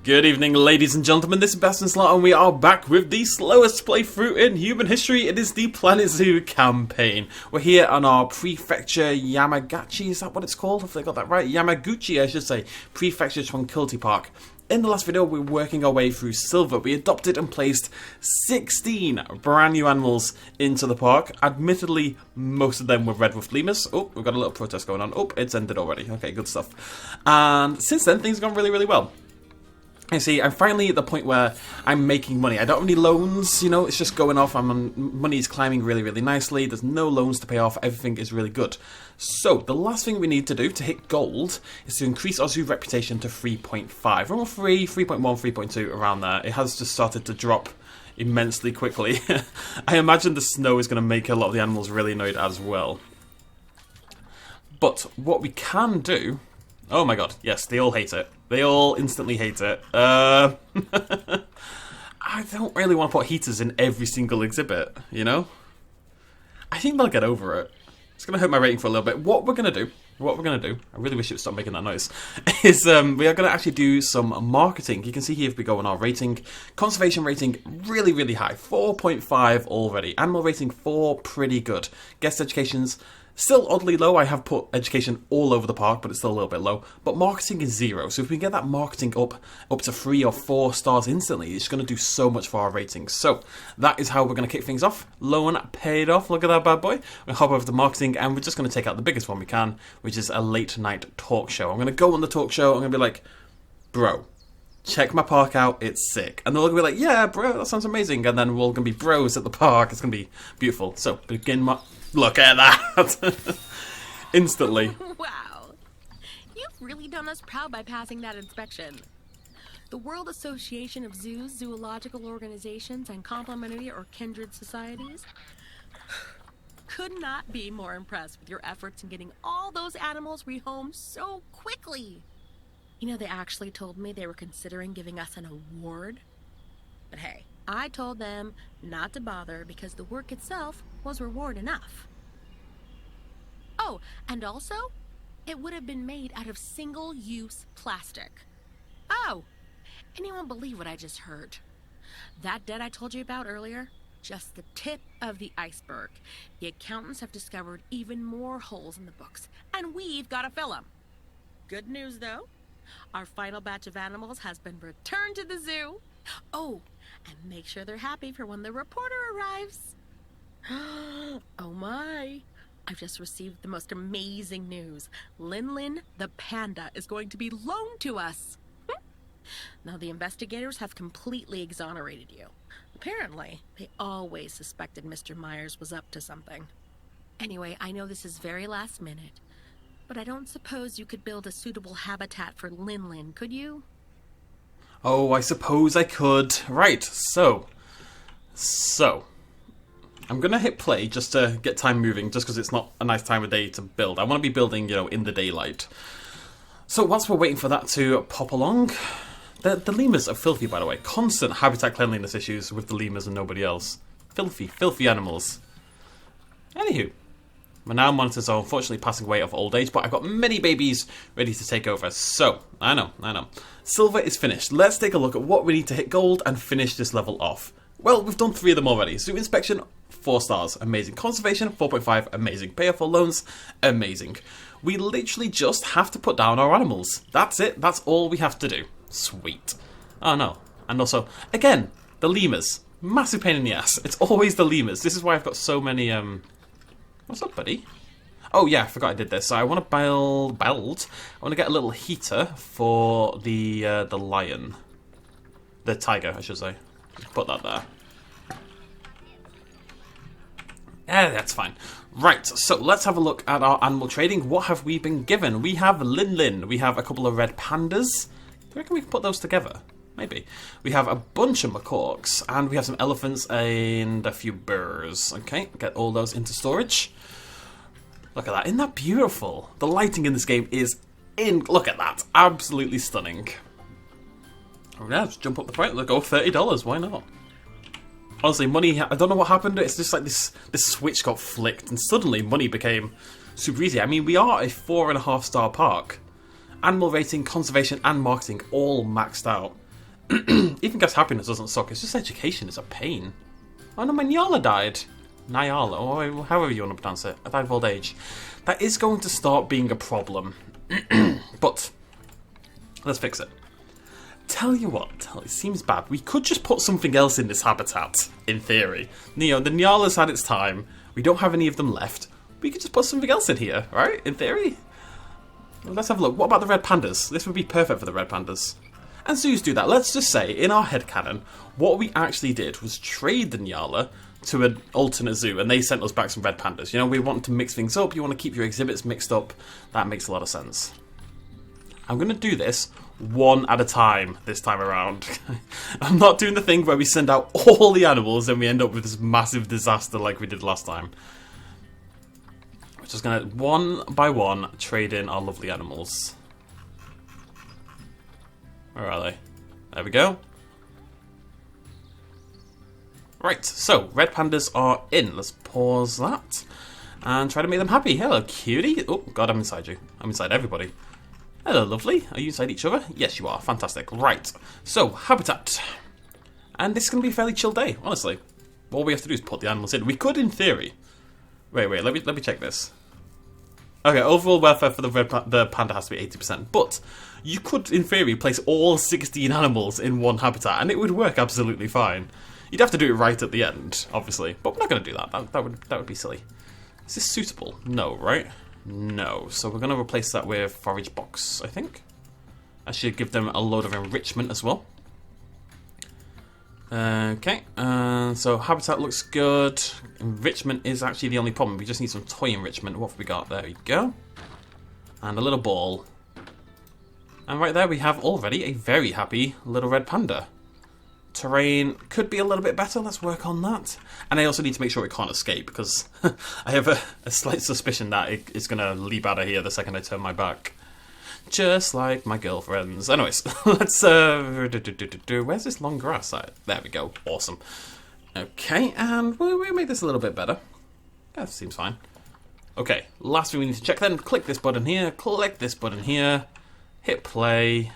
Good evening, ladies and gentlemen, this is BestInSlot and we are back with the slowest playthrough in human history. It is the Planet Zoo campaign. We're here on our Prefecture Yamaguchi, is that what it's called? If I got that right? Yamaguchi, I should say. Prefecture Tranquility Park. In the last video, we were working our way through Silver. We adopted and placed 16 brand new animals into the park. Admittedly, most of them were red-ruffed lemurs. Oh, we've got a little protest going on. Oh, it's ended already. Okay, good stuff. And since then, things have gone really, really well. You see, I'm finally at the point where I'm making money. I don't have any loans, you know, it's just going off. Money is climbing really, really nicely. There's no loans to pay off. Everything is really good. So, the last thing we need to do to hit gold is to increase our zoo reputation to 3.5. We're on 3, 3.1, 3.2, around there. It has just started to drop immensely quickly. I imagine the snow is going to make a lot of the animals really annoyed as well. But what we can do... Oh my god, yes, they all hate it. They all instantly hate it. I don't really want to put heaters in every single exhibit, you know? I think they'll get over it. It's going to hurt my rating for a little bit. What we're going to do, I really wish it would stop making that noise, is we are going to actually do some marketing. You can see here if we go on our rating. Conservation rating, really, really high. 4.5 already. Animal rating, 4, pretty good. Guest education's still oddly low. I have put education all over the park, but it's still a little bit low. But marketing is 0. So if we can get that marketing up to 3 or 4 stars instantly, it's going to do so much for our ratings. So that is how we're going to kick things off. Loan paid off. Look at that bad boy. We'll hop over to marketing, and we're just going to take out the biggest one we can, which is a late night talk show. I'm going to go on the talk show. I'm going to be like, bro, check my park out, it's sick. And they're all going to be like, yeah, bro, that sounds amazing. And then we're all going to be bros at the park. It's going to be beautiful. So begin my... Look at that! Instantly. Wow. You've really done us proud by passing that inspection. The World Association of Zoos, Zoological Organizations, and Complementary or Kindred Societies could not be more impressed with your efforts in getting all those animals rehomed so quickly. You know, they actually told me they were considering giving us an award. But hey, I told them not to bother because the work itself was reward enough. Oh, and also, it would have been made out of single-use plastic. Oh, anyone believe what I just heard? That debt I told you about earlier? Just the tip of the iceberg. The accountants have discovered even more holes in the books, and we've got to fill them. Good news, though. Our final batch of animals has been returned to the zoo. Oh, and make sure they're happy for when the reporter arrives. Oh my. I've just received the most amazing news. Lin the panda is going to be loaned to us. Now the investigators have completely exonerated you. Apparently, they always suspected Mr. Myers was up to something. Anyway, I know this is very last minute, but I don't suppose you could build a suitable habitat for Lin, could you? Oh, I suppose I could. Right, so. I'm going to hit play just to get time moving, just because it's not a nice time of day to build. I want to be building, you know, in the daylight. So whilst we're waiting for that to pop along, the lemurs are filthy, by the way. Constant habitat cleanliness issues with the lemurs and nobody else. Filthy, filthy animals. Anywho, my now monitors are unfortunately passing away of old age, but I've got many babies ready to take over. So, I know. Silver is finished. Let's take a look at what we need to hit gold and finish this level off. Well, we've done 3 of them already. Zoo inspection, 4 stars, amazing. Conservation, 4.5, amazing. Pay off for loans, amazing. We literally just have to put down our animals. That's it. That's all we have to do. Sweet. Oh no. And also, again, the lemurs. Massive pain in the ass. It's always the lemurs. This is why I've got so many, What's up, buddy? Oh yeah, I forgot I did this. So I want to I want to get a little heater for the lion. The tiger, I should say. Put that there. Yeah, that's fine. Right, so let's have a look at our animal trading. What have we been given? We have Lin. We have a couple of red pandas. Do you reckon we can put those together? Maybe. We have a bunch of macaques, and we have some elephants and a few bears. Okay, get all those into storage. Look at that. Isn't that beautiful? The lighting in this game is look at that. Absolutely stunning. Oh yeah, let's jump up the price. Let's go $30. Why not? Honestly, money, I don't know what happened. It's just like this switch got flicked and suddenly money became super easy. I mean, we are a 4.5 star park. Animal rating, conservation, and marketing all maxed out. Even guest happiness doesn't suck, it's just education is a pain. Oh no, my Nyala died. Nyala, or however you want to pronounce it. I died of old age. That is going to start being a problem. But, let's fix it. Tell you what, it seems bad. We could just put something else in this habitat, in theory. You know, the Nyala's had its time. We don't have any of them left. We could just put something else in here, right? In theory? Well, let's have a look. What about the red pandas? This would be perfect for the red pandas. And zoos do that. Let's just say, in our headcanon, what we actually did was trade the Nyala to an alternate zoo, and they sent us back some red pandas. You know, we want to mix things up. You want to keep your exhibits mixed up. That makes a lot of sense. I'm going to do this one at a time this time around. I'm not doing the thing where we send out all the animals and we end up with this massive disaster like we did last time. We're just going to, one by one, trade in our lovely animals. Where are they? There we go. Right, so red pandas are in. Let's pause that and try to make them happy. Hello, cutie. Oh, God, I'm inside you. I'm inside everybody. Hello, lovely. Are you inside each other? Yes, you are. Fantastic. Right, so habitat. And this is going to be a fairly chill day, honestly. All we have to do is put the animals in. We could, in theory. Wait, let me check this. Okay, overall welfare for the panda has to be 80%, but you could, in theory, place all 16 animals in one habitat, and it would work absolutely fine. You'd have to do it right at the end, obviously, but we're not going to do that. That would be silly. Is this suitable? No, right? No. So we're going to replace that with forage box, I think. I should give them a load of enrichment as well. Okay, so habitat looks good. Enrichment is actually the only problem. We just need some toy enrichment. What have we got? There we go. And a little ball. And right there we have already a very happy little red panda. Terrain could be a little bit better. Let's work on that. And I also need to make sure it can't escape, because I have a slight suspicion that it is going to leap out of here the second I turn my back. Just like my girlfriends. Anyways, let's where's this long grass at? There we go. Awesome. Okay, and we'll make this a little bit better. That seems fine. Okay, last thing we need to check then. Click this button here. Click this button here. Hit play.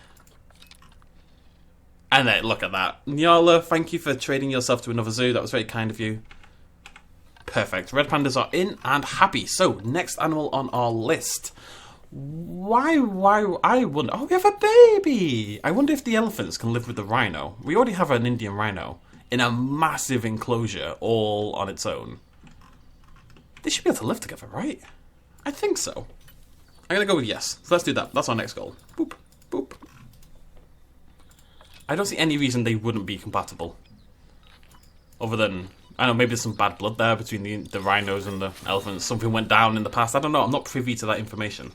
And then, look at that. Nyala, thank you for trading yourself to another zoo. That was very kind of you. Perfect. Red pandas are in and happy. So, next animal on our list. Why, I wonder... Oh, we have a baby! I wonder if the elephants can live with the rhino. We already have an Indian rhino in a massive enclosure all on its own. They should be able to live together, right? I think so. I'm going to go with yes. So let's do that. That's our next goal. Boop, boop. I don't see any reason they wouldn't be compatible. Other than, I don't know, maybe there's some bad blood there between the rhinos and the elephants. Something went down in the past. I don't know. I'm not privy to that information.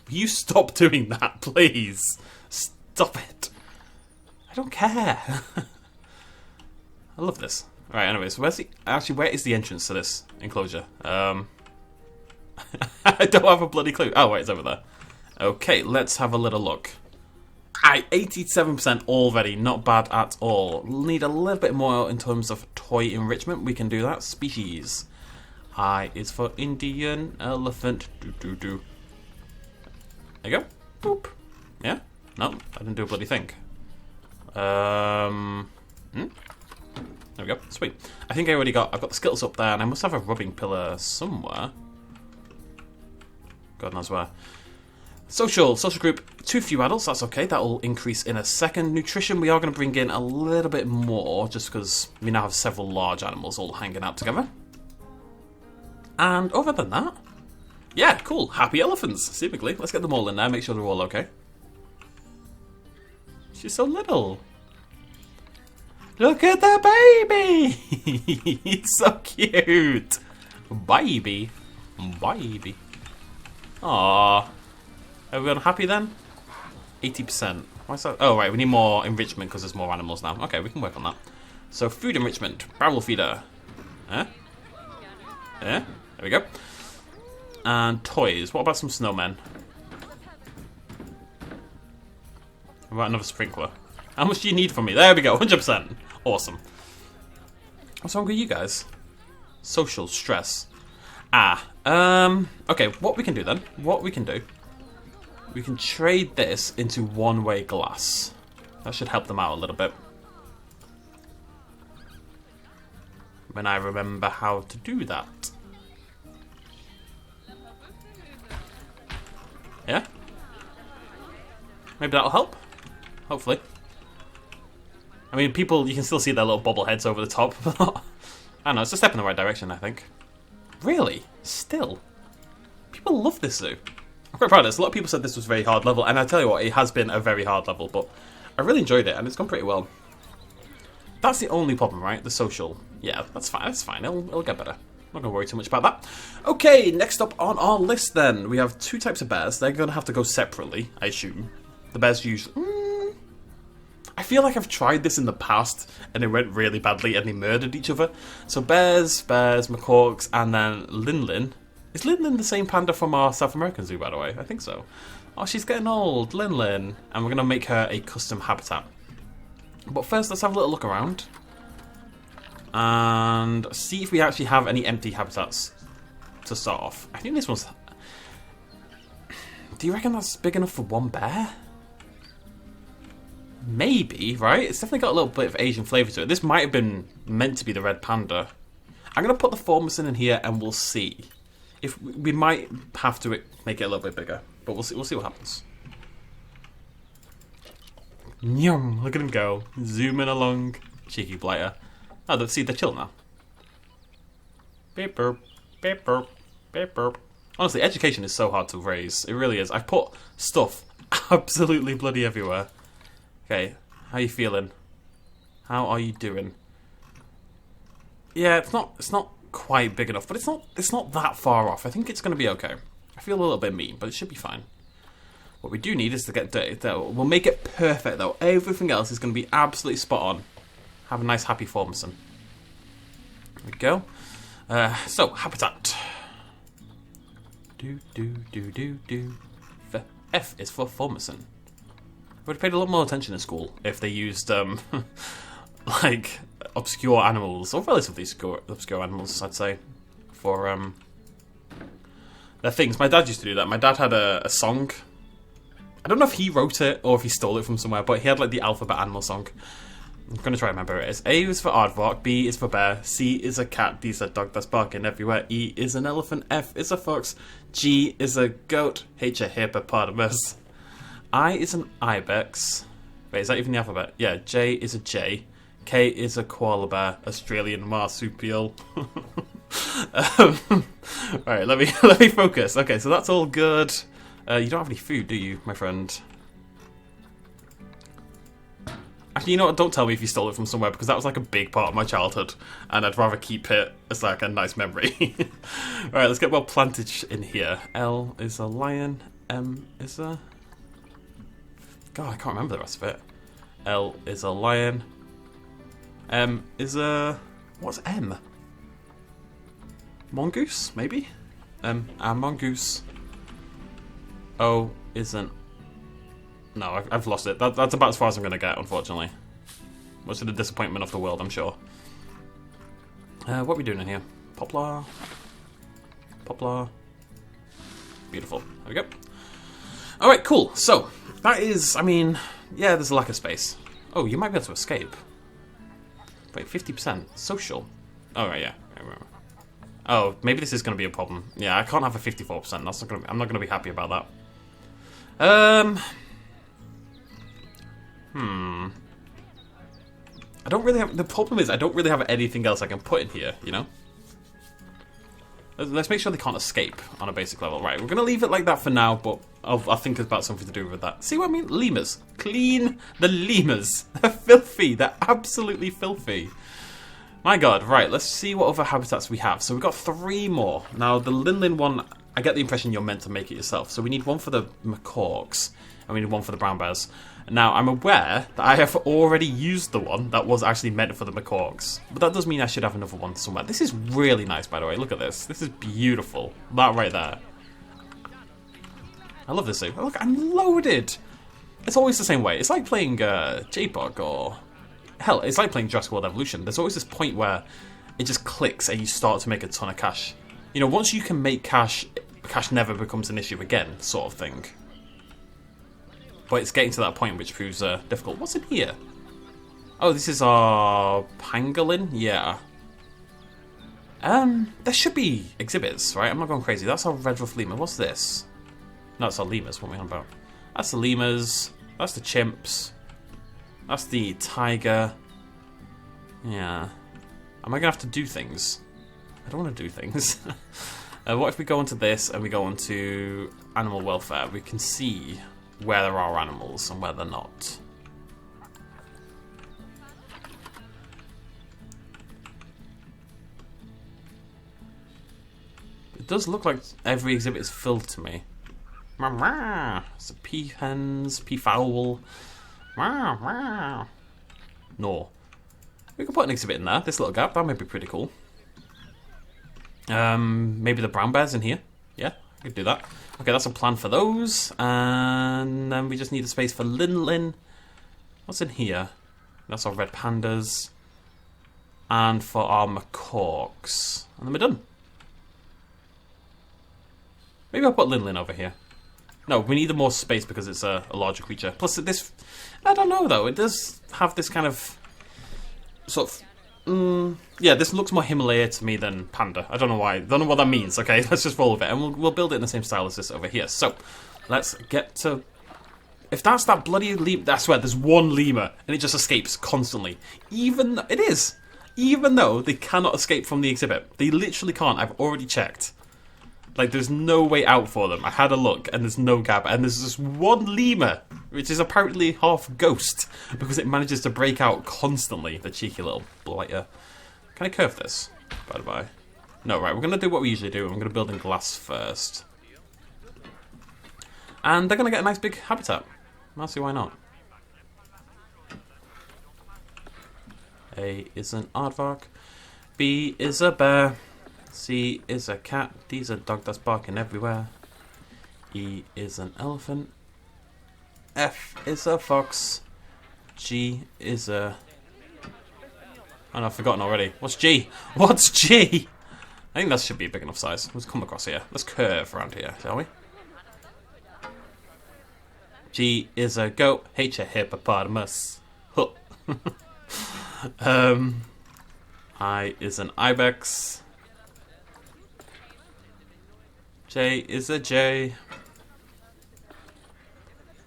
Will you stop doing that, please? Stop it. I don't care. I love this. Alright, anyways, where is the entrance to this enclosure? I don't have a bloody clue. Oh, wait, it's over there. Okay, let's have a little look. 87% already, not bad at all. Need a little bit more in terms of toy enrichment. We can do that. Species. I is for Indian elephant. There you go. Boop. Yeah? No, I didn't do a bloody thing. There we go. Sweet. I think I've got the skittles up there, and I must have a rubbing pillar somewhere. God knows where. Social group, too few adults, that's okay, that will increase in a second. Nutrition, we are going to bring in a little bit more, just because we now have several large animals all hanging out together. And other than that, yeah, cool, happy elephants, seemingly. Let's get them all in there, make sure they're all okay. She's so little. Look at the baby! He's so cute! Baby. Aww. Everyone happy then? 80%. Why's that? Oh, right, we need more enrichment because there's more animals now. Okay, we can work on that. So, food enrichment. Barrel feeder. There we go. And toys. What about some snowmen? What about another sprinkler? How much do you need from me? There we go, 100%. Awesome. What's wrong with you guys? Social stress. Okay, what we can do then, we can trade this into one-way glass. That should help them out a little bit. When I remember how to do that. Yeah? Maybe that'll help? Hopefully. I mean, people, you can still see their little bobble heads over the top. I don't know, it's a step in the right direction, I think. Really? Still? People love this zoo. I'm quite proud of this. A lot of people said this was a very hard level, and I tell you what, it has been a very hard level, but I really enjoyed it, and it's gone pretty well. That's the only problem, right? The social. Yeah, that's fine. That's fine. It'll get better. I'm not going to worry too much about that. Okay, next up on our list then, we have two types of bears. They're going to have to go separately, I assume. The bears usually... I feel like I've tried this in the past, and it went really badly, and they murdered each other. So bears, macaques, and then Lin. Is Lin the same panda from our South American zoo, by the way? I think so. Oh, she's getting old, Lin. And we're going to make her a custom habitat. But first, let's have a little look around. And see if we actually have any empty habitats to start off. I think this one's... Do you reckon that's big enough for one bear? Maybe, right? It's definitely got a little bit of Asian flavour to it. This might have been meant to be the red panda. I'm going to put the Formosan in here and we'll see. If we might have to make it a little bit bigger. But we'll see what happens. Yum, look at him go. Zooming along. Cheeky blighter. Oh, see, they're chill now. Beep burp, beep burp, beep burp. Honestly, education is so hard to raise. It really is. I've put stuff absolutely bloody everywhere. Okay, how you feeling? How are you doing? Yeah, it's not quite big enough, but it's not that far off. I think it's going to be okay. I feel a little bit mean, but it should be fine. What we do need is to get dirty, though. We'll make it perfect, though. Everything else is going to be absolutely spot on. Have a nice, happy Formosan. There we go. So, habitat. Do. F is for Formosan. Would have paid a lot more attention in school if they used, like, obscure animals, or relatively obscure animals, I'd say, for, their things. My dad used to do that. My dad had a song. I don't know if he wrote it or if he stole it from somewhere, but he had, like, the alphabet animal song. I'm going to try and remember what it is. A is for aardvark, B is for bear, C is a cat, D is a dog that's barking everywhere, E is an elephant, F is a fox, G is a goat, H a hippopotamus. I is an ibex. Wait, is that even the alphabet? Yeah, J is a J. K is a koala bear. Australian marsupial. Alright, let me focus. Okay, so that's all good. You don't have any food, do you, my friend? Actually, you know what? Don't tell me if you stole it from somewhere, because that was like a big part of my childhood, and I'd rather keep it as like a nice memory. Alright, let's get well planted in here. L is a lion. M is a... God, I can't remember the rest of it. L is a lion. M is a... What's M? Mongoose, maybe? A mongoose. O is an... No, I've lost it. That's about as far as I'm going to get, unfortunately. Much to the disappointment of the world, I'm sure. What are we doing in here? Poplar. Poplar. Beautiful. There we go. Alright, cool. So, that is, I mean, yeah, there's a lack of space. Oh, you might be able to escape. Wait, 50%. Social. Oh, right, yeah. I remember. Oh, maybe this is going to be a problem. Yeah, I can't have a 54%. That's not gonna be, I'm not going to be happy about that. I don't really have... The problem is I don't really have anything else I can put in here, you know? Let's make sure they can't escape on a basic level. Right, we're going to leave it like that for now, but I'll think about something to do with that. See what I mean? Lemurs. Clean the lemurs. They're filthy. They're absolutely filthy. My god. Right, let's see what other habitats we have. So we've got 3 more. Now, the Lin one, I get the impression you're meant to make it yourself. So we need one for the macaques, and we need one for the brown bears. Now, I'm aware that I have already used the one that was actually meant for the macaques. But that does mean I should have another one somewhere. This is really nice, by the way. Look at this. This is beautiful. That right there. I love this zoo. Look, I'm loaded. It's always the same way. It's like playing JPOG or... Hell, it's like playing Jurassic World Evolution. There's always this point where it just clicks and you start to make a ton of cash. You know, once you can make cash, cash never becomes an issue again, sort of thing. But it's getting to that point which proves difficult. What's in here? Oh, this is our pangolin? Yeah. There should be exhibits, right? I'm not going crazy. That's our red-ruffed lemur. What's this? No, it's our lemurs. What am I on about? That's the lemurs. That's the chimps. That's the tiger. Yeah. Am I going to have to do things? I don't want to do things. What if we go into this and we go into animal welfare? We can see where there are animals and where they're not. It does look like every exhibit is filled to me. It's a peahens, peafowl. No. We could put an exhibit in there, this little gap, that might be pretty cool. Maybe the brown bears in here. Yeah, I could do that. Okay, that's a plan for those. And then we just need a space for Lin. What's in here? That's our red pandas. And for our macaques. And then we're done. Maybe I'll put Lin over here. No, we need more space because it's a larger creature. Plus this, I don't know though, it does have this kind of, sort of, yeah, this looks more Himalaya to me than panda. I don't know why, don't know what that means, okay, let's just roll with it. And we'll build it in the same style as this over here. So, let's get to, if that's that bloody lemur, I swear, there's one lemur, and it just escapes constantly. Even though they cannot escape from the exhibit. They literally can't, I've already checked. Like, there's no way out for them. I had a look, and there's no gap. And there's just one lemur, which is apparently half ghost, because it manages to break out constantly. The cheeky little blighter. Can I curve this? By the by. No, right, we're going to do what we usually do. I'm going to build in glass first. And they're going to get a nice big habitat. I'll see why not. A is an aardvark. B is a bear. C is a cat. D is a dog that's barking everywhere. E is an elephant. F is a fox. G is a... Oh no, I've forgotten already. What's G? What's G? I think that should be a big enough size. Let's come across here. Let's curve around here, shall we? G is a goat. H a hippopotamus. Huh. I is an ibex. J is a jay.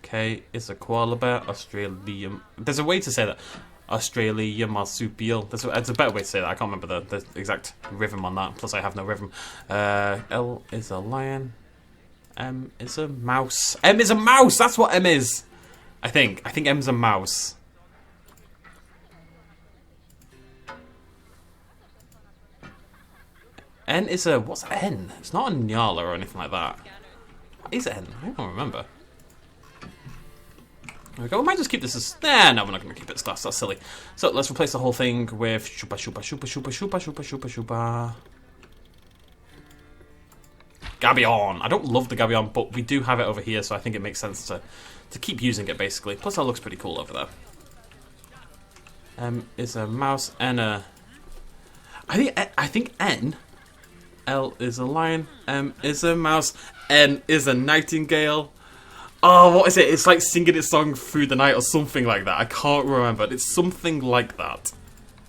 K is a koala bear. Australian. There's a way to say that. Australia marsupial. There's a better way to say that. I can't remember the exact rhythm on that. Plus, I have no rhythm. L is a lion. M is a mouse. M is a mouse. That's what M is. I think M's a mouse. N is a... What's N? It's not a Nyala or anything like that. What is N? I don't remember. There we go. We might just keep this as... Nah, no, we're not going to keep it as glass. That's silly. So, let's replace the whole thing with... Shupa, shupa, shupa, shupa, shupa, shupa, shupa, shupa. Gabion. I don't love the Gabion, but we do have it over here, so I think it makes sense to keep using it, basically. Plus, that looks pretty cool over there. M is a mouse. N a... I think N... L is a lion, M is a mouse, N is a nightingale. Oh, what is it? It's like singing its song through the night or something like that. I can't remember. It's something like that.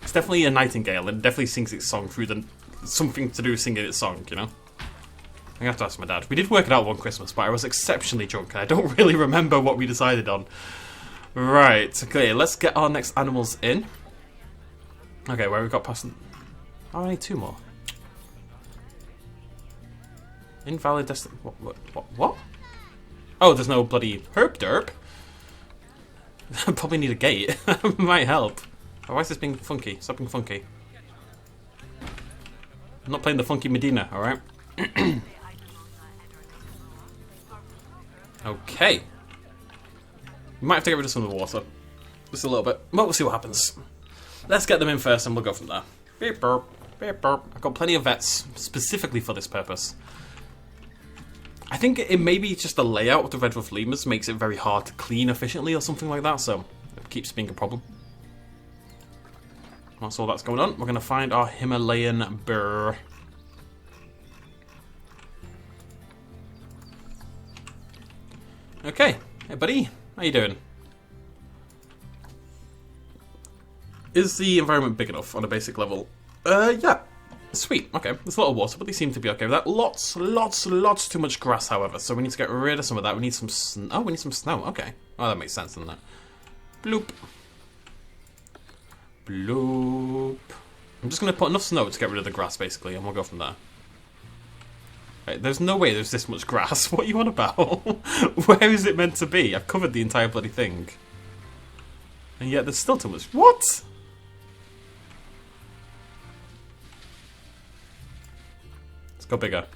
It's definitely a nightingale. It definitely sings its song through the... Something to do with singing its song, you know? I'm gonna have to ask my dad. We did work it out one Christmas, but I was exceptionally drunk and I don't really remember what we decided on. Right, okay, let's get our next animals in. Okay, where we've got past... Oh, I need two more. Invalid destin... What? Oh, there's no bloody herp derp. I probably need a gate. Might help. Oh, why is this being funky? Stop being funky. I'm not playing the funky Medina, alright? Okay. We might have to get rid of some of the water. Just a little bit. Well, we'll see what happens. Let's get them in first and we'll go from there. Beep burp. Beep burp. I've got plenty of vets specifically for this purpose. I think it may be just the layout of the red-ruffed lemurs makes it very hard to clean efficiently or something like that, so it keeps being a problem. That's all that's going on. We're going to find our Himalayan Bear. Okay. Hey, buddy. How you doing? Is the environment big enough on a basic level? Yeah. Sweet. Okay. There's a lot of water, but they seem to be okay with that. Lots too much grass, however. So we need to get rid of some of that. We need some snow. Oh, we need some snow. Okay. Oh, that makes sense, doesn't it? Bloop. Bloop. I'm just going to put enough snow to get rid of the grass, basically, and we'll go from there. Right, there's no way there's this much grass. What are you on about? Where is it meant to be? I've covered the entire bloody thing. And yet there's still too much. What? Let's go bigger.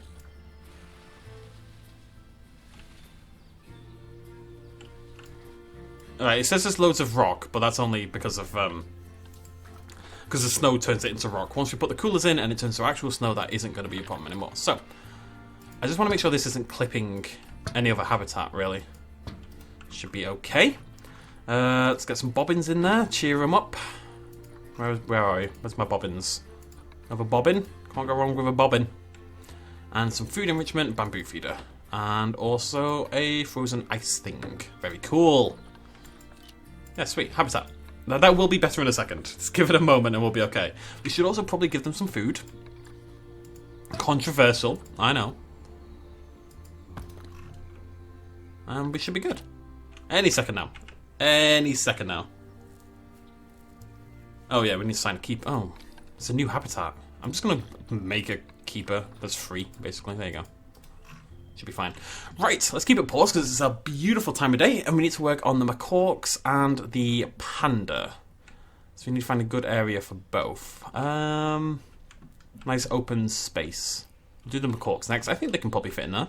Alright, it says there's loads of rock, but that's only because of because the snow turns it into rock. Once we put the coolers in and it turns to actual snow, that isn't going to be a problem anymore. So, I just want to make sure this isn't clipping any other habitat, really. Should be okay. Let's get some bobbins in there, cheer them up. Where are you? Where's my bobbins? Have a bobbin? Can't go wrong with a bobbin. And some food enrichment, bamboo feeder. And also a frozen ice thing. Very cool. Yeah, sweet. Habitat. Now that will be better in a second. Just give it a moment and we'll be okay. We should also probably give them some food. Controversial, I know. And we should be good. Any second now. Any second now. Oh yeah, we need to sign a keep. Oh, it's a new habitat. I'm just going to make a keeper that's free, basically. There you go. Should be fine. Right, let's keep it paused because it's a beautiful time of day and we need to work on the macaques and the panda. So we need to find a good area for both. Nice open space. We'll do the macaques next. I think they can probably fit in there.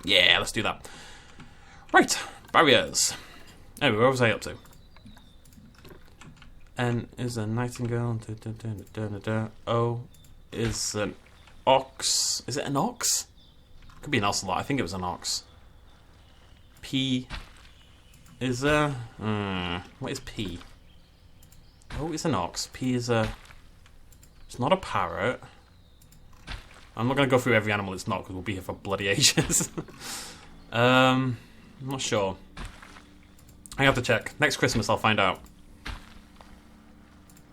Yeah, let's do that. Right, barriers. Anyway, where was I up to? N is a nightingale. O is an ox. Is it an ox? Could be an ocelot. I think it was an ox. P is a... what is P? Oh, it's an ox. P is a... It's not a parrot. I'm not going to go through every animal it's not because we'll be here for bloody ages. I'm not sure. I have to check. Next Christmas I'll find out.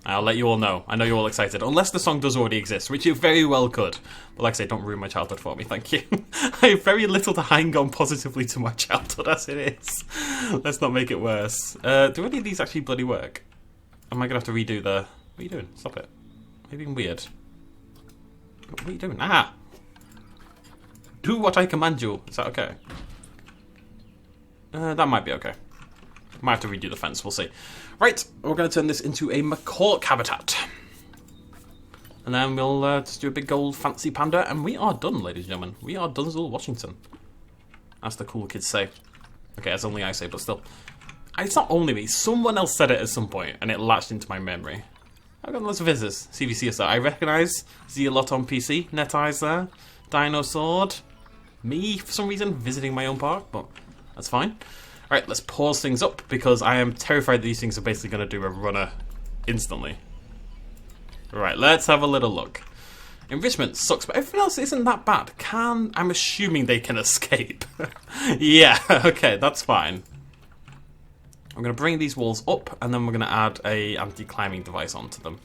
I'll let you all know. I know you're all excited. Unless the song does already exist, which it very well could. But like I say, don't ruin my childhood for me, thank you. I have very little to hang on positively to my childhood as it is. Let's not make it worse. Do any of these actually bloody work? Am I going to have to redo the... What are you doing? Stop it. You're being weird. What are you doing? Ah! Do what I command you. Is that okay? That might be okay. Might have to redo the fence, we'll see. Right, we're going to turn this into a macaque habitat. And then we'll just do a big gold fancy panda, and we are done, ladies and gentlemen. We are done, Zool Washington. As the cool kids say. Okay, as only I say, but still. It's not only me, someone else said it at some point, and it latched into my memory. I've got lots of visitors. CVCSR. I recognise Z-a-lot on PC. NetEyes there. Dino Sword. Me, for some reason, visiting my own park, but that's fine. Alright, let's pause things up because I am terrified that these things are basically going to do a runner instantly. Right, let's have a little look. Enrichment sucks, but everything else isn't that bad. I'm assuming they can escape. Yeah, okay, that's fine. I'm going to bring these walls up and then we're going to add a anti-climbing device onto them.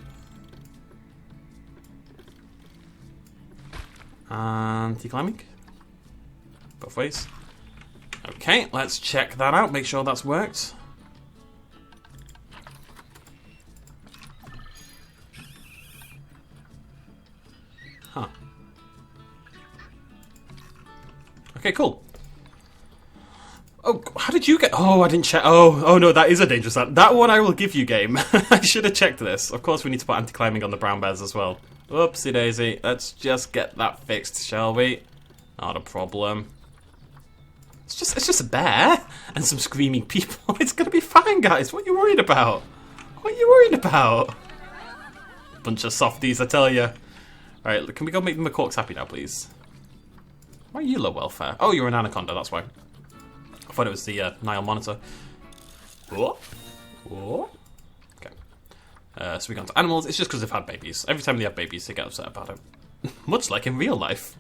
Anti-climbing? Both ways. Okay, let's check that out, make sure that's worked. Huh. Okay, cool. Oh, how did you get... Oh, I didn't check... Oh no, that is a dangerous... That one I will give you, game. I should have checked this. Of course, we need to put anti-climbing on the brown bears as well. Oopsie daisy. Let's just get that fixed, shall we? Not a problem. It's just a bear and some screaming people. It's gonna be fine, guys. What are you worried about? What are you worried about? Bunch of softies, I tell you. Alright, can we go make the macaques happy now, please? Why are you low welfare? Oh, you're an anaconda, that's why. I thought it was the Nile monitor. Oh. Oh. Okay. So we go on to animals. It's just because they've had babies. Every time they have babies, they get upset about it. Much like in real life.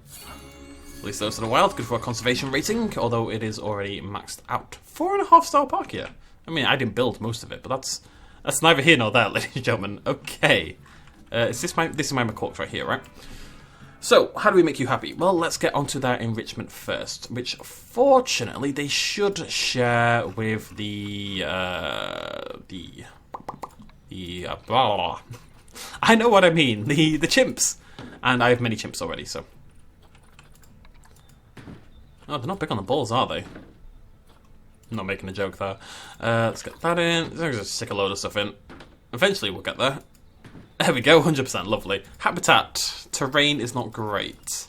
Release those to the wild, good for our conservation rating, although it is already maxed out. 4.5-star park here. I mean, I didn't build most of it, but that's neither here nor there, ladies and gentlemen. Okay. This is my macaques right here, right? So, how do we make you happy? Well, let's get onto their enrichment first, which fortunately they should share with the blah, blah, blah. I know what I mean, the chimps. And I have many chimps already, so. Oh, they're not big on the balls, are they? I'm not making a joke there. Let's get that in. Let's just stick a load of stuff in. Eventually we'll get there. There we go, 100%, lovely. Habitat. Terrain is not great.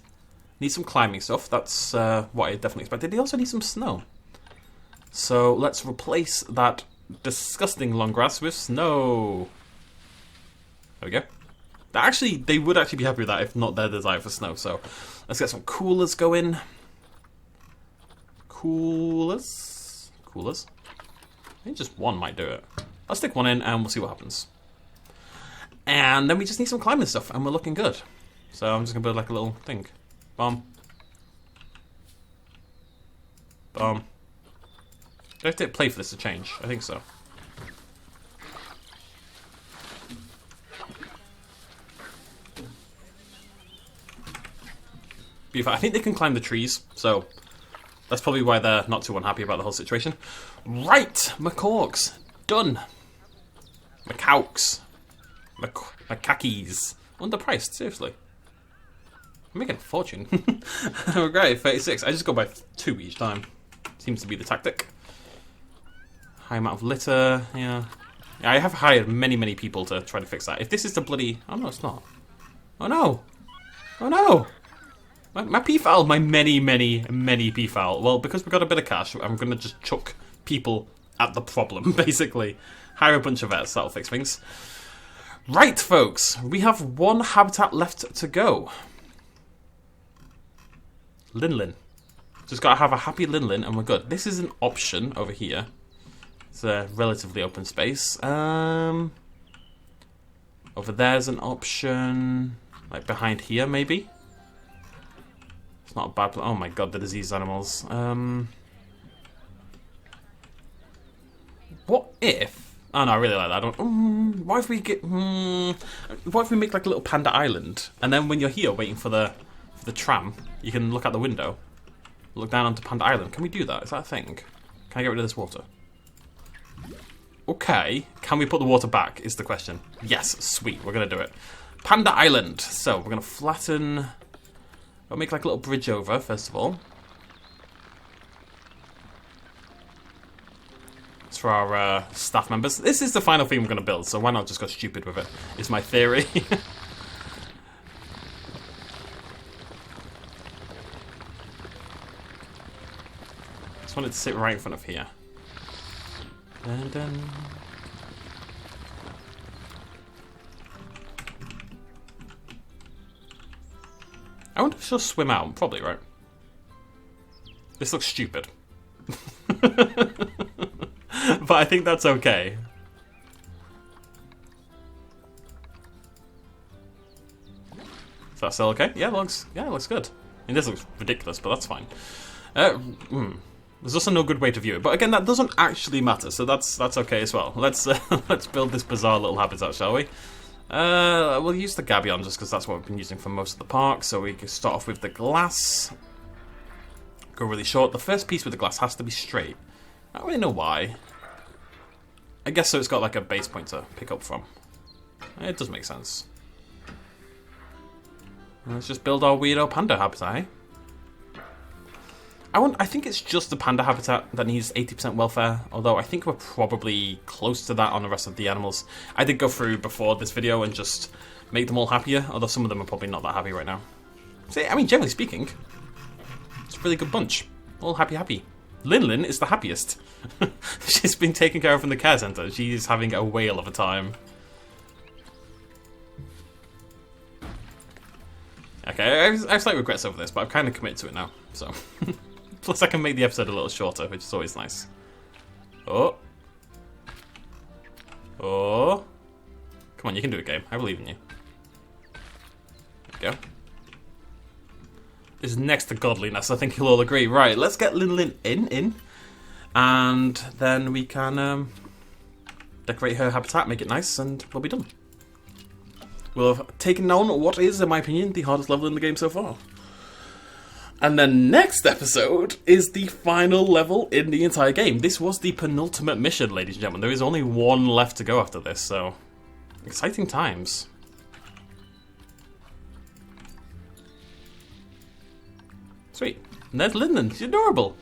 Need some climbing stuff, that's what I definitely expected. They also need some snow. So let's replace that disgusting long grass with snow. There we go. Actually, they would actually be happy with that if not their desire for snow. So let's get some coolers going. Coolers? I think just one might do it. I'll stick one in and we'll see what happens. And then we just need some climbing stuff and we're looking good. So I'm just going to build like a little thing. Bomb. Bomb. Do I have to play for this to change? I think so. Beautiful. I think they can climb the trees, so that's probably why they're not too unhappy about the whole situation. Right, macaques. Done. Macaques. Macaques. Underpriced, seriously. I'm making a fortune. Great, 36. I just go by 2 each time. Seems to be the tactic. High amount of litter, yeah. I have hired many people to try to fix that. If this is the bloody... Oh no, it's not. Oh no! Oh no! My peafowl, my many peafowl. Well, because we got a bit of cash, I'm going to just chuck people at the problem, basically. Hire a bunch of vets, that'll fix things. Right, folks, we have one habitat left to go. Linlin. Just got to have a happy Linlin and we're good. This is an option over here. It's a relatively open space. Over there's an option, like behind here, maybe. It's not a bad plan. Oh my god, the diseased animals. What if? Oh no, I really like that. I don't. What if we get? What if we make like a little panda island, and then when you're here waiting for the tram, you can look out the window, look down onto Panda Island. Can we do that? Is that a thing? Can I get rid of this water? Okay. Can we put the water back? Is the question. Yes. Sweet. We're gonna do it. Panda Island. So we're gonna flatten. I'll make like a little bridge over, first of all. It's for our staff members. This is the final thing we're going to build, so why not just go stupid with it, is my theory. Just want it to sit right in front of here. Dun, dun. I wonder if she'll swim out. Probably, right? This looks stupid. But I think that's okay. Is that still okay? Yeah, it looks good. I mean, this looks ridiculous, but that's fine. There's also no good way to view it. But again, that doesn't actually matter, so that's okay as well. Let's let's build this bizarre little habitat, shall we? We'll use the gabion just because that's what we've been using for most of the park. So we can start off with the glass. Go really short. The first piece with the glass has to be straight. I don't really know why. I guess so it's got like a base point to pick up from. It does make sense. Let's just build our weirdo panda habitat, eh? I think it's just the panda habitat that needs 80% welfare, although I think we're probably close to that on the rest of the animals. I did go through before this video and just make them all happier, although some of them are probably not that happy right now. See, I mean, generally speaking, it's a really good bunch. All happy. Linlin is the happiest. She's been taken care of in the care centre. She's having a whale of a time. Okay, I have slight regrets over this, but I've kind of committed to it now, so... Plus I can make the episode a little shorter, which is always nice. Oh. Oh. Come on, you can do it, game. I believe in you. There we go. is next to godliness. I think you'll all agree. Right, let's get Lin Lin in. And then we can decorate her habitat, make it nice, and we'll be done. We'll have taken down what is, in my opinion, the hardest level in the game so far. And then next episode is the final level in the entire game. This was the penultimate mission, ladies and gentlemen. There is only one left to go after this, so exciting times. Sweet. And there's Linden. She's adorable.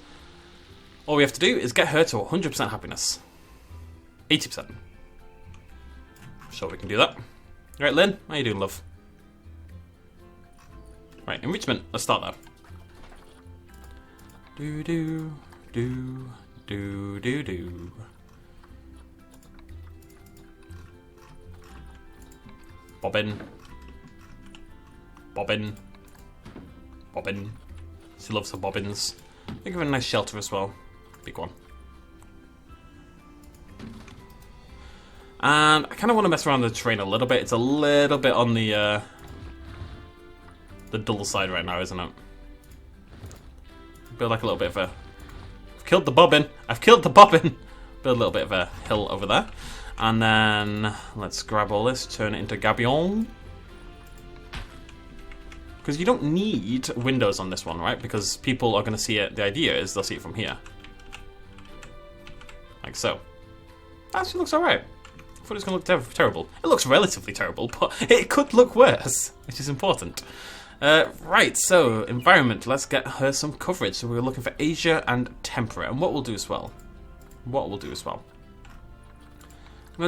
All we have to do is get her to 100% happiness. 80%. Sure, we can do that. Alright, Lynn, how you doing, love? Right, enrichment. Let's start there. Do do do do do do. Bobbin. Bobbin. Bobbin. She loves her bobbins. Think of a nice shelter as well. Big one. And I kind of want to mess around the terrain a little bit. It's a little bit on the dull side right now, isn't it? Build like a little bit of a... I've killed the bobbin! I've killed the bobbin! Build a little bit of a hill over there. And then let's grab all this, turn it into gabion. Because you don't need windows on this one, right? Because people are going to see it. The idea is they'll see it from here. Like so. Actually looks alright. I thought it was going to look terrible. It looks relatively terrible, but it could look worse, which is important. Right, so environment. Let's get her some coverage. So we're looking for Asia and temperate. And what we'll do as well. I'm going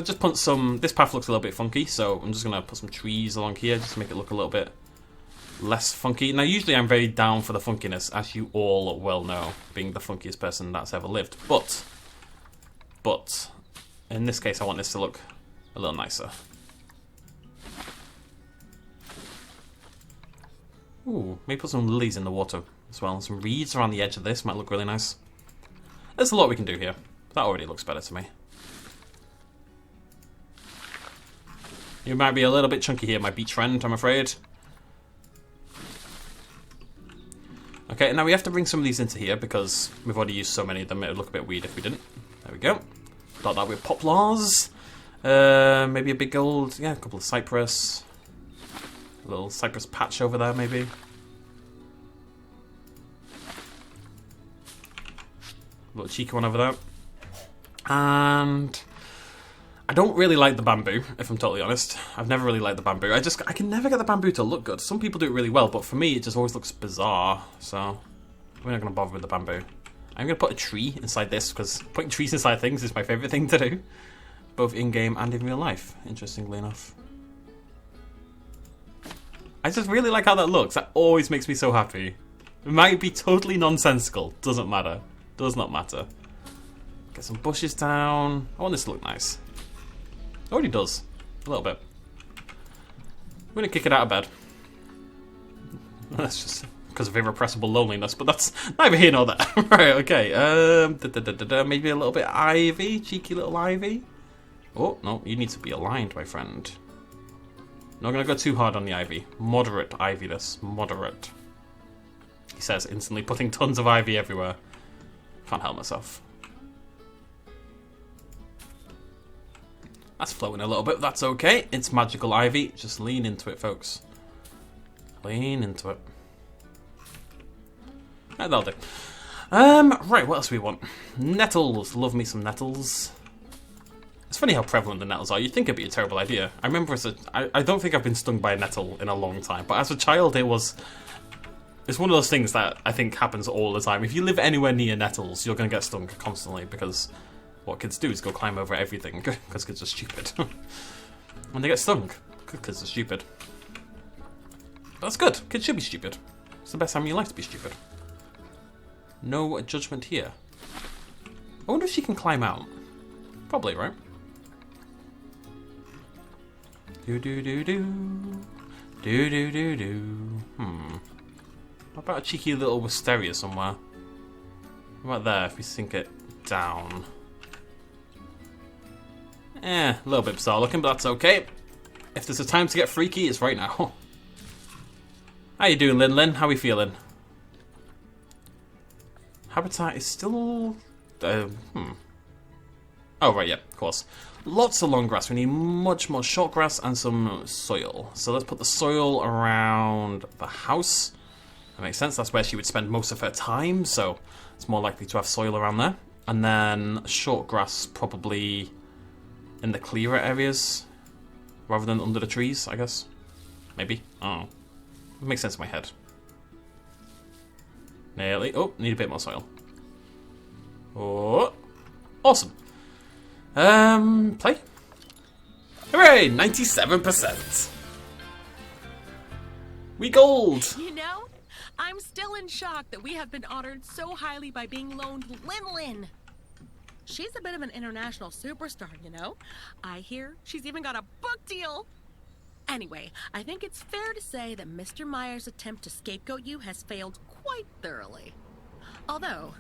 to just put some... This path looks a little bit funky, so I'm just going to put some trees along here just to make it look a little bit less funky. Now, usually I'm very down for the funkiness, as you all well know, being the funkiest person that's ever lived. But, in this case, I want this to look a little nicer. Ooh, maybe put some lilies in the water as well. Some reeds around the edge of this might look really nice. There's a lot we can do here. That already looks better to me. You might be a little bit chunky here, my beach friend, I'm afraid. Okay, now we have to bring some of these into here because we've already used so many of them. It would look a bit weird if we didn't. There we go. Dot that with poplars. Maybe a big old, yeah, a couple of cypress. A little cypress patch over there, maybe. A little cheeky one over there. And I don't really like the bamboo, if I'm totally honest. I've never really liked the bamboo. I can never get the bamboo to look good. Some people do it really well, but for me, it just always looks bizarre. So, we're not going to bother with the bamboo. I'm going to put a tree inside this, because putting trees inside things is my favourite thing to do. Both in-game and in real life, interestingly enough. I just really like how that looks. That always makes me so happy. It might be totally nonsensical. Doesn't matter. Does not matter. Get some bushes down. I want this to look nice. It already does. A little bit. I'm going to kick it out of bed. That's just because of irrepressible loneliness, but that's neither here nor there. Right, okay. Maybe a little bit ivy. Cheeky little ivy. Oh, no. You need to be aligned, my friend. Not going to go too hard on the ivy. Moderate ivy-ness. Moderate. He says, instantly putting tons of ivy everywhere. Can't help myself. That's flowing a little bit. That's okay. It's magical ivy. Just lean into it, folks. Lean into it. Right, that'll do. Right, what else do we want? Nettles. Love me some nettles. It's funny how prevalent the nettles are. You'd think it'd be a terrible idea. I remember I don't think I've been stung by a nettle in a long time, but as a child it's one of those things that I think happens all the time. If you live anywhere near nettles, you're going to get stung constantly because what kids do is go climb over everything because kids are stupid. When they get stung, kids are stupid. But that's good. Kids should be stupid. It's the best time in your life to be stupid. No judgment here. I wonder if she can climb out. Probably, right? Do do do do. Do do do do. How about a cheeky little wisteria somewhere? How about there if we sink it down? A little bit bizarre looking, but that's okay. If there's a time to get freaky, it's right now. How you doing, Lin Lin? How are we feeling? Habitat is still... Oh, right, yeah, of course. Lots of long grass. We need much more short grass and some soil. So let's put the soil around the house. That makes sense. That's where she would spend most of her time, so it's more likely to have soil around there. And then short grass probably in the clearer areas rather than under the trees, I guess. Maybe. I don't know. It makes sense in my head. Nearly. Oh, need a bit more soil. Oh, awesome. Play. Hooray! 97%. We gold. You know, I'm still in shock that we have been honored so highly by being loaned Lin. She's a bit of an international superstar, you know. I hear she's even got a book deal. Anyway, I think it's fair to say that Mr. Meyer's attempt to scapegoat you has failed quite thoroughly. Although,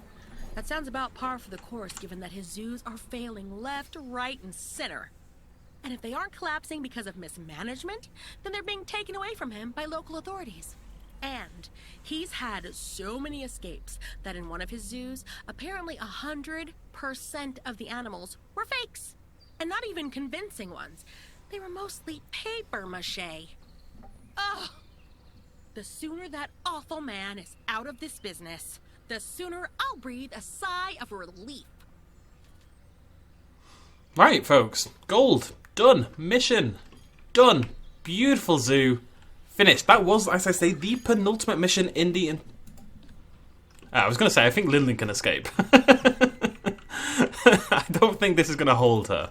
that sounds about par for the course given that his zoos are failing left, right, and center. And if they aren't collapsing because of mismanagement, then they're being taken away from him by local authorities. And he's had so many escapes that in one of his zoos, apparently 100% of the animals were fakes. And not even convincing ones. They were mostly paper mache. Ugh! The sooner that awful man is out of this business, the sooner I'll breathe a sigh of relief. Right, folks. Gold. Done. Mission. Done. Beautiful zoo. Finished. That was, as I say, the penultimate mission in the... I was going to say, I think Lin can escape. I don't think this is going to hold her.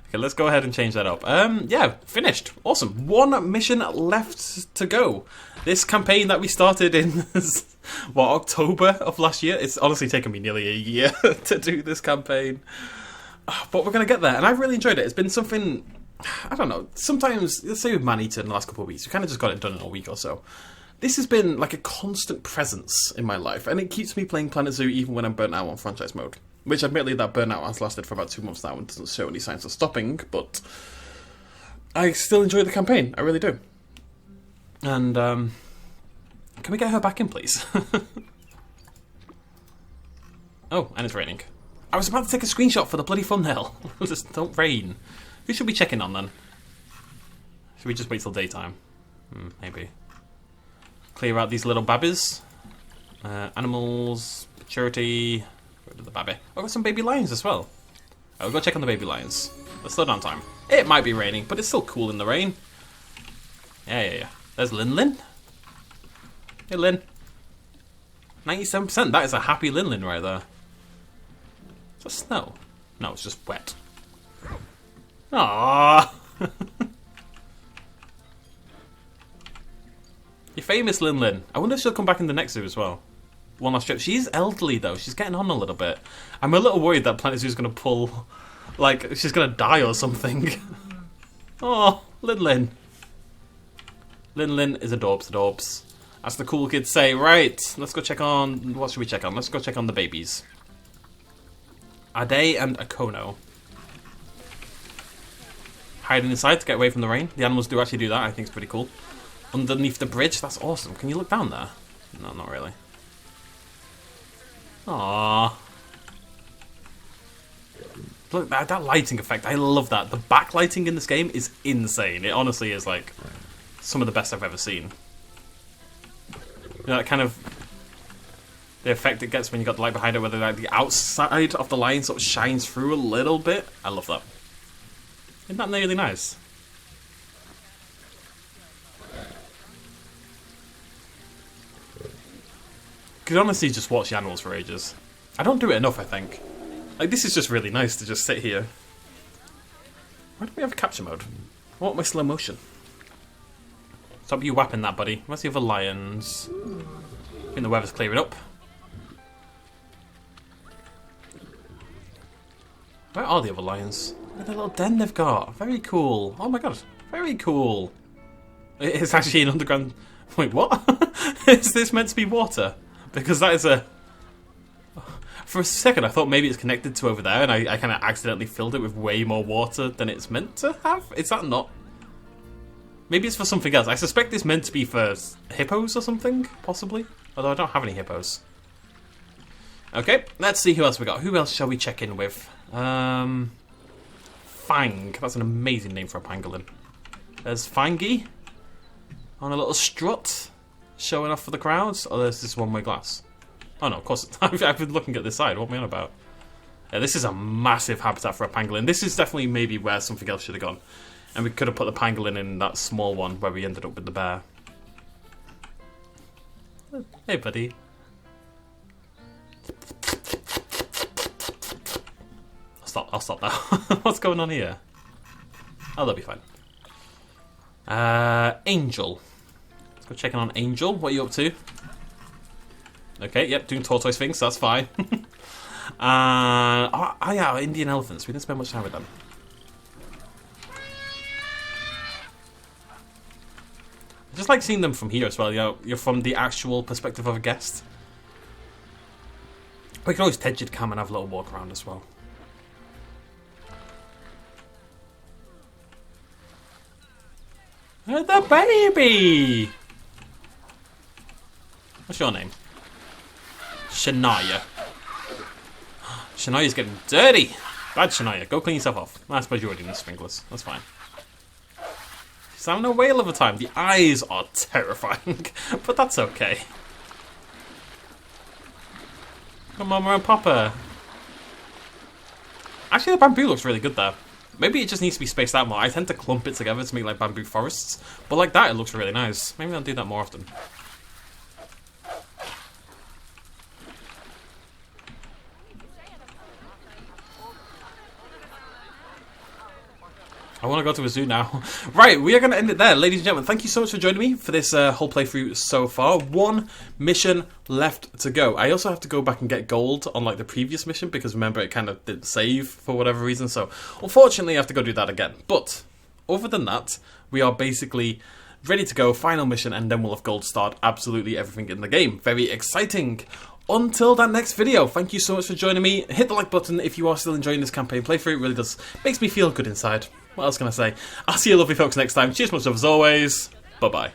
Okay, let's go ahead and change that up. Yeah, finished. Awesome. One mission left to go. This campaign that we started in, what, October of last year? It's honestly taken me nearly a year to do this campaign. But we're going to get there, and I've really enjoyed it. It's been something, I don't know, sometimes, let's say with Man-Eater in the last couple of weeks, we kind of just got it done in a week or so. This has been like a constant presence in my life, and it keeps me playing Planet Zoo even when I'm burnt out on franchise mode. Which, admittedly, that burnout has lasted for about 2 months now and doesn't show any signs of stopping, but I still enjoy the campaign. I really do. And, can we get her back in, please? Oh, and it's raining. I was about to take a screenshot for the bloody thumbnail. Just don't rain. Who should we check in on, then? Should we just wait till daytime? Maybe. Clear out these little babbies. Animals, maturity... Where did the babby? Oh, I've got some baby lions as well. I'll go check on the baby lions. Let's slow down time. It might be raining, but it's still cool in the rain. Yeah. There's Lin. Hey, Lin. 97%. That is a happy Lin right there. Is that snow? No, it's just wet. Aww. You're famous, Lin. I wonder if she'll come back in the next zoo as well. One last trip. She's elderly though. She's getting on a little bit. I'm a little worried that Planet Zoo's going to pull, like, she's going to die or something. Oh, Lin. Lin is adorbs. As the cool kids say. Right, let's go check on... What should we check on? Let's go check on the babies. Ade and Akono. Hiding inside to get away from the rain. The animals do actually do that. I think it's pretty cool. Underneath the bridge. That's awesome. Can you look down there? No, not really. Aww. Look, that lighting effect, I love that. The backlighting in this game is insane. It honestly is like some of the best I've ever seen. You know, that kind of the effect it gets when you got the light behind it, whether like the outside of the line sort of shines through a little bit. I love that. Isn't that really nice? Could honestly just watch the animals for ages. I don't do it enough, I think. Like, this is just really nice to just sit here. Why don't we have capture mode? I want my slow motion. Stop you whapping that, buddy. Where's the other lions? I think the weather's clearing up. Where are the other lions? Look at the little den they've got. Very cool. Oh my god. Very cool. It's actually an underground... Wait, what? Is this meant to be water? Because that is a... For a second I thought maybe it's connected to over there and I kind of accidentally filled it with way more water than it's meant to have. Is that not? Maybe it's for something else. I suspect it's meant to be for hippos or something, possibly. Although I don't have any hippos. Okay, let's see who else we got. Who else shall we check in with? Fang. That's an amazing name for a pangolin. There's Fangy on a little strut, showing off for the crowds. Oh, there's this one-way glass. Oh no, of course. I've been looking at this side. What am I on about? Yeah, this is a massive habitat for a pangolin. This is definitely maybe where something else should have gone. And we could have put the pangolin in that small one where we ended up with the bear. Hey, buddy. I'll stop now. What's going on here? Oh, that'll be fine. Angel. Let's go check in on Angel. What are you up to? Okay, yep, doing tortoise things, so that's fine. Oh yeah, Indian elephants. We didn't spend much time with them. I just like seeing them from here as well, you know, you're from the actual perspective of a guest. We can always Tedged Cam and have a little walk around as well. The baby! What's your name? Shania. Shania's getting dirty! Bad Shania, go clean yourself off. I suppose you already need sprinklers, that's fine. She's having a whale of a time. The eyes are terrifying, but that's okay. Come on, and Papa. Actually, the bamboo looks really good there. Maybe it just needs to be spaced out more. I tend to clump it together to make like bamboo forests. But like that, it looks really nice. Maybe I'll do that more often. I want to go to a zoo now. Right, we are going to end it there. Ladies and gentlemen, thank you so much for joining me for this whole playthrough so far. One mission left to go. I also have to go back and get gold on like the previous mission because remember it kind of didn't save for whatever reason. So unfortunately I have to go do that again. But other than that, we are basically ready to go. Final mission and then we'll have gold starred absolutely everything in the game. Very exciting. Until that next video, thank you so much for joining me. Hit the like button if you are still enjoying this campaign playthrough. It really does. Makes me feel good inside. What else can I say? I'll see you lovely folks next time. Cheers much love as always. Bye-bye.